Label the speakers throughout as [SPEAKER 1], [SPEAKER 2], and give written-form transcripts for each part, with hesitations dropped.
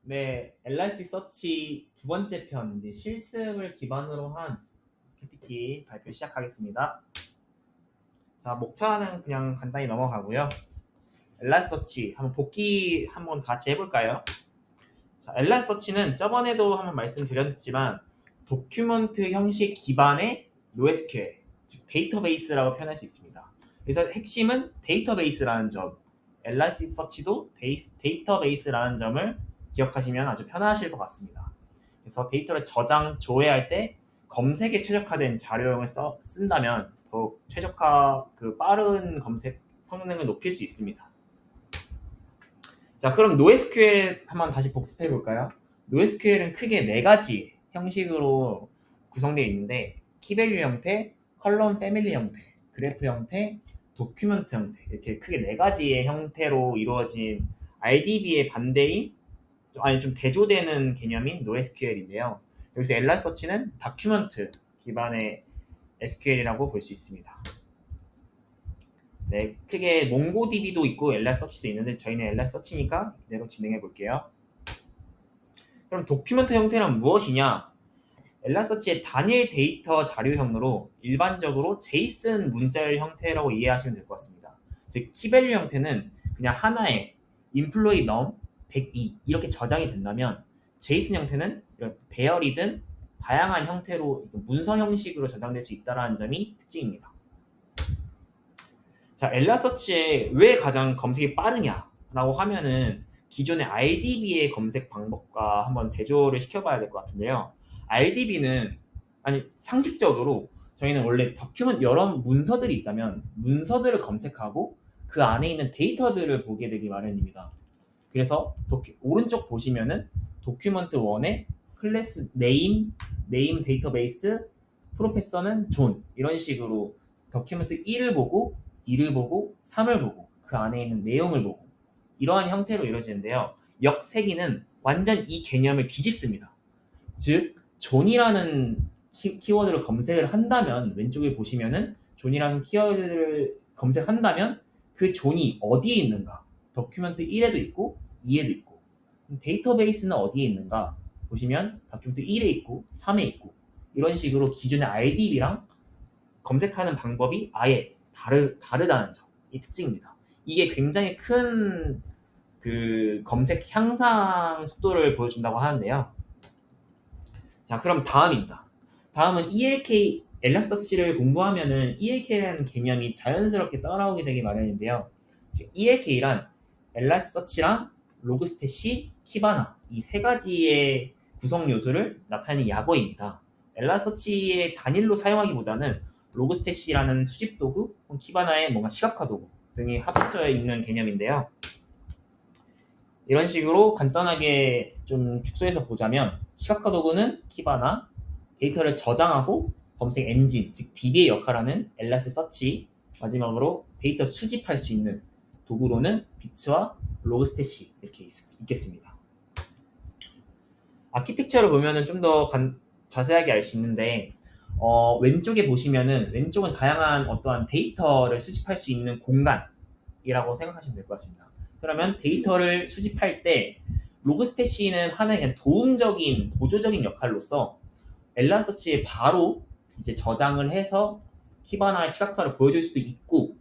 [SPEAKER 1] 네, 엘라스틱서치 두 번째 편 이제 실습을 기반으로 한 PPT 발표 시작하겠습니다. 자, 목차는 그냥 간단히 넘어가고요. 엘라스틱서치 한번 복기 한번 같이 해볼까요? 자, 엘라스틱서치는 저번에도 한번 말씀드렸지만 도큐먼트 형식 기반의 NoSQL, 즉 데이터베이스라고 표현할 수 있습니다. 그래서 핵심은 데이터베이스라는 점, 엘라스틱서치도 데이터베이스라는 점을 기억하시면 아주 편하실 것 같습니다. 그래서 데이터를 저장, 조회할 때 검색에 최적화된 자료형을 쓴다면 더욱 최적화, 빠른 검색 성능을 높일 수 있습니다. 자, 그럼 NoSQL 한번 다시 복습해 볼까요? NoSQL은 크게 네 가지 형식으로 구성되어 있는데 키밸류 형태, 컬럼 패밀리 형태, 그래프 형태, 도큐먼트 형태 이렇게 크게 네 가지의 형태로 이루어진 RDB의 반대인 좀 대조되는 개념인 NoSQL인데요. 여기서 엘라서치는 다큐먼트 기반의 SQL이라고 볼 수 있습니다. 네, 크게 몽고DB도 있고 엘라서치도 있는데 저희는 엘라서치니까 이대로 진행해 볼게요. 그럼 도큐먼트 형태는 무엇이냐? 엘라서치의 단일 데이터 자료형으로 일반적으로 JSON 문자열 형태라고 이해하시면 될 것 같습니다. 즉 키밸류 형태는 그냥 하나의 employee num 102 이렇게 저장이 된다면 JSON 형태는 배열이든 다양한 형태로 문서 형식으로 저장될 수 있다는 점이 특징입니다. 자, 엘라서치에 왜 가장 검색이 빠르냐라고 하면은 기존의 RDB의 검색 방법과 한번 대조를 시켜봐야 될 것 같은데요. RDB는 상식적으로 저희는 원래 다큐먼트 여러 문서들이 있다면 문서들을 검색하고 그 안에 있는 데이터들을 보게 되기 마련입니다. 그래서 오른쪽 보시면은 도큐먼트 1에 클래스 네임 데이터베이스 프로페서는 존 이런 식으로 도큐먼트 1을 보고 2를 보고 3을 보고 그 안에 있는 내용을 보고 이러한 형태로 이루어지는데요. 역세기는 완전 이 개념을 뒤집습니다. 즉 존이라는 키워드를 검색을 한다면 왼쪽에 보시면은 존이라는 키워드를 검색한다면 그 존이 어디에 있는가 도큐먼트 1에도 있고 2에도 있고 데이터베이스는 어디에 있는가 보시면 도큐먼트 1에 있고 3에 있고 이런 식으로 기존의 RDB랑 검색하는 방법이 아예 다르다는 점, 이 특징입니다. 이게 굉장히 큰 검색 향상 속도를 보여준다고 하는데요. 자, 그럼 다음입니다. 다음은 ELK 엘라서치를 공부하면은 ELK라는 개념이 자연스럽게 따라오게 되기 마련인데요. 즉 ELK란 엘라서치랑 로그스탯이 키바나 이 세 가지의 구성 요소를 나타내는 약어입니다. 엘라서치의 단일로 사용하기보다는 로그스탯이라는 수집 도구, 키바나의 뭔가 시각화 도구 등이 합쳐져 있는 개념인데요. 이런 식으로 간단하게 좀 축소해서 보자면 시각화 도구는 키바나, 데이터를 저장하고 검색 엔진, 즉 DB의 역할하는 엘라스서치, 마지막으로 데이터 수집할 수 있는 도구로는 비츠와 로그스탯이 이렇게 있겠습니다. 아키텍처를 보면은 좀 더 자세하게 알 수 있는데 왼쪽에 보시면은 왼쪽은 다양한 어떠한 데이터를 수집할 수 있는 공간이라고 생각하시면 될 것 같습니다. 그러면 데이터를 수집할 때 로그스탯이는 하나의 그냥 도움적인 보조적인 역할로서 엘라서치에 바로 이제 저장을 해서 키바나 시각화를 보여줄 수도 있고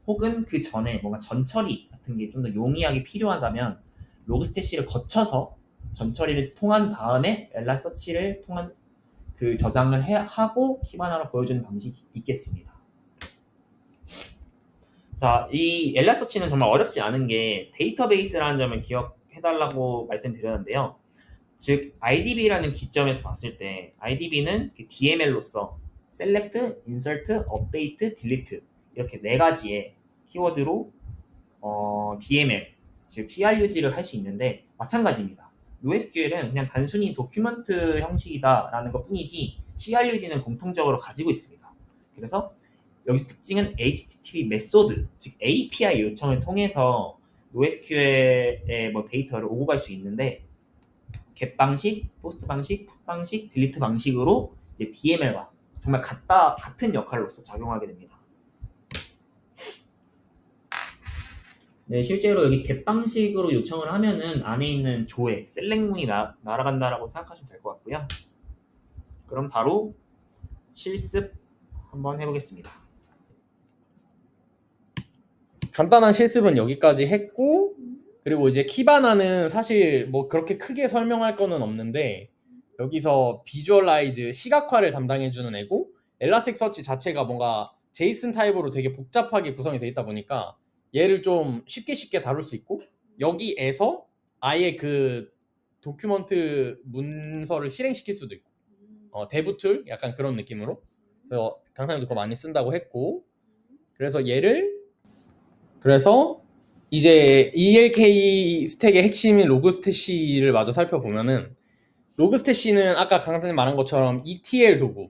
[SPEAKER 1] 혹은 그 전에 뭔가 전처리 같은 게 좀 더 용이하게 필요하다면 로그스탯을 거쳐서 전처리를 통한 다음에 엘라서치를 통한 저장을 하고 키바나로 보여주는 방식이 있겠습니다. 자, 이 엘라서치는 정말 어렵지 않은 게 데이터베이스라는 점을 기억해달라고 말씀드렸는데요. 즉 IDB라는 기점에서 봤을 때 IDB는 DML로서 Select, Insert, Update, Delete 이렇게 네 가지의 키워드로 DML, 즉 CRUG를 할 수 있는데 마찬가지입니다. NoSQL은 그냥 단순히 도큐먼트 형식이다라는 것 뿐이지 CRUG는 공통적으로 가지고 있습니다. 그래서 여기서 특징은 HTTP 메소드, 즉 API 요청을 통해서 NoSQL의 데이터를 오고 갈 수 있는데 get 방식, post 방식, put 방식, delete 방식으로 이제 DML과 정말 같은 역할로서 작용하게 됩니다. 네, 실제로 여기 get 방식으로 요청을 하면은 안에 있는 조회, 셀렉문이 날아간다라고 생각하시면 될 것 같고요. 그럼 바로 실습 한번 해보겠습니다.
[SPEAKER 2] 간단한 실습은 여기까지 했고, 그리고 이제 키바나는 사실 뭐 그렇게 크게 설명할 거는 없는데, 여기서 비주얼라이즈 시각화를 담당해주는 애고, 엘라스틱서치 자체가 뭔가 제이슨 타입으로 되게 복잡하게 구성이 되어 있다 보니까 얘를 좀 쉽게 다룰 수 있고, 여기에서 아예 그 도큐먼트 문서를 실행시킬 수도 있고, 데브 툴 약간 그런 느낌으로. 그래서 강사님도 그거 많이 쓴다고 했고, 그래서 이제 ELK 스택의 핵심인 로그스태시를 마저 살펴보면은, 로그스태시는 아까 강사님 말한 것처럼 ETL 도구,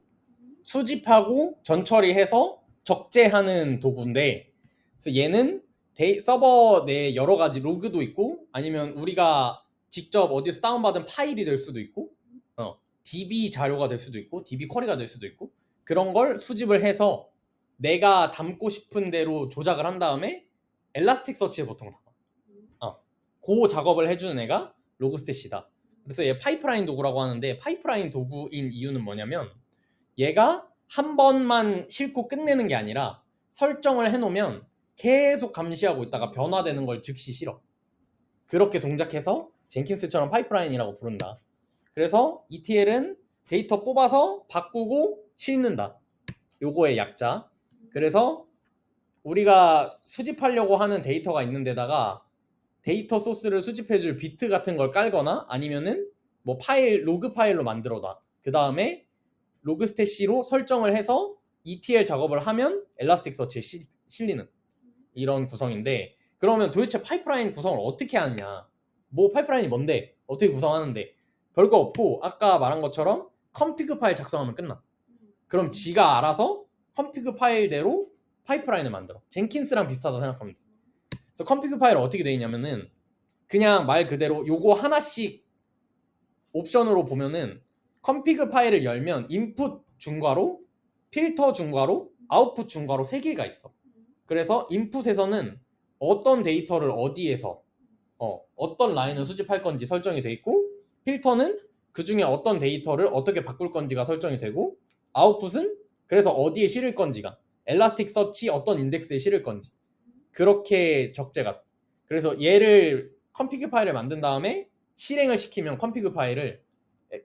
[SPEAKER 2] 수집하고 전처리해서 적재하는 도구인데, 그래서 얘는 서버 내 여러 가지 로그도 있고, 아니면 우리가 직접 어디서 다운받은 파일이 될 수도 있고, DB 자료가 될 수도 있고, DB 쿼리가 될 수도 있고, 그런 걸 수집을 해서 내가 담고 싶은 대로 조작을 한 다음에 엘라스틱서치에 보통 담아. 그 작업을 해주는 애가 로그스태시다. 그래서 얘 파이프라인 도구라고 하는데, 파이프라인 도구인 이유는 뭐냐면, 얘가 한 번만 싣고 끝내는 게 아니라 설정을 해놓으면 계속 감시하고 있다가 변화되는 걸 즉시 실어. 그렇게 동작해서 젠킨스처럼 파이프라인이라고 부른다. 그래서 ETL은 데이터 뽑아서 바꾸고 싣는다. 요거의 약자. 그래서 우리가 수집하려고 하는 데이터가 있는 데다가 데이터 소스를 수집해줄 비트 같은 걸 깔거나, 아니면은 뭐 파일, 로그 파일로 만들어놔. 그 다음에 로그스태시로 설정을 해서 ETL 작업을 하면 엘라스틱서치에 실리는 이런 구성인데, 그러면 도대체 파이프라인 구성을 어떻게 하느냐, 뭐 파이프라인이 뭔데, 어떻게 구성하는데, 별거 없고 아까 말한 것처럼 컴피그 파일 작성하면 끝나. 그럼 지가 알아서 컴피그 파일대로 파이프라인을 만들어. 젠킨스랑 비슷하다 생각하면 돼. 그래서 컴피그 파일은 어떻게 되어 있냐면은, 그냥 말 그대로 요거 하나씩 옵션으로 보면은, 컴피그 파일을 열면 인풋 중괄호, 필터 중괄호, 아웃풋 중괄호 3개가 있어. 그래서 인풋에서는 어떤 데이터를 어디에서 어떤 라인을 수집할 건지 설정이 돼 있고, 필터는 그 중에 어떤 데이터를 어떻게 바꿀 건지가 설정이 되고, 아웃풋은 그래서 어디에 실을 건지가, 엘라스틱서치 어떤 인덱스에 실을 건지, 그렇게 적재가 돼. 그래서 얘를 컴피그 파일을 만든 다음에 실행을 시키면 컴피그 파일을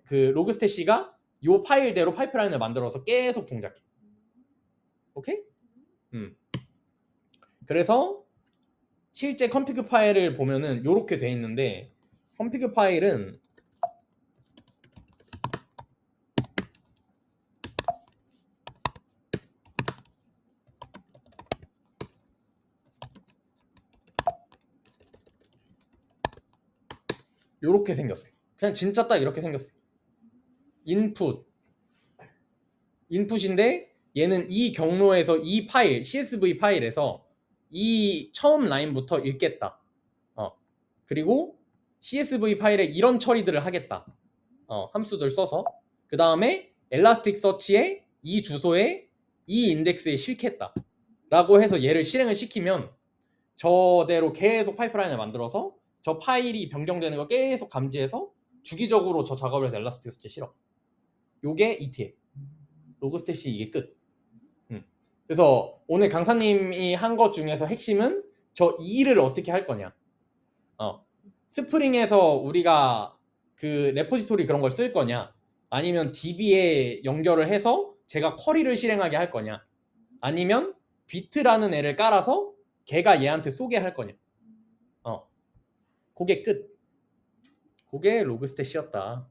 [SPEAKER 2] 그 로그스태시가 요 파일대로 파이프라인을 만들어서 계속 동작해. 오케이? 그래서 실제 컴피그 파일을 보면은 요렇게 돼 있는데, 컴피그 파일은 요렇게 생겼어. 그냥 진짜 딱 이렇게 생겼어. 인풋인데 얘는 이 경로에서 이 파일, CSV 파일에서 이 처음 라인부터 읽겠다. 그리고 CSV 파일에 이런 처리들을 하겠다. 함수들 써서. 그 다음에 엘라스틱서치에 이 주소에 이 인덱스에 실겠다 라고 해서 얘를 실행을 시키면 저대로 계속 파이프라인을 만들어서 저 파일이 변경되는 거 계속 감지해서 주기적으로 저 작업을 해서 엘라스틱서치에 실어. 요게 ETL. 로그스태시 이게 끝. 그래서 오늘 강사님이 한 것 중에서 핵심은 저 2를 어떻게 할 거냐. 스프링에서 우리가 그 레포지토리 그런 걸 쓸 거냐, 아니면 DB에 연결을 해서 제가 쿼리를 실행하게 할 거냐, 아니면 비트라는 애를 깔아서 걔가 얘한테 쏘게 할 거냐. 그게 끝. 그게 로그스태시였다.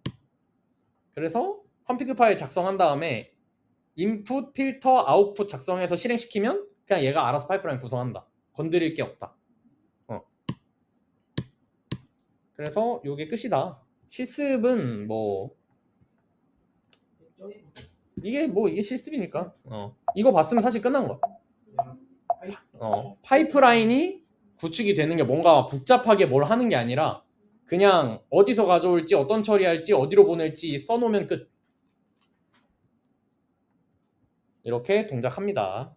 [SPEAKER 2] 그래서 컴피그 파일 작성한 다음에 인풋, 필터, 아웃풋 작성해서 실행시키면 그냥 얘가 알아서 파이프라인 구성한다. 건드릴 게 없다. 그래서 요게 끝이다. 실습은 뭐 이게 실습이니까 이거 봤으면 사실 끝난 거야. 파이프라인이 구축이 되는 게 뭔가 복잡하게 뭘 하는 게 아니라 그냥 어디서 가져올지, 어떤 처리할지, 어디로 보낼지 써놓으면 끝. 이렇게 동작합니다.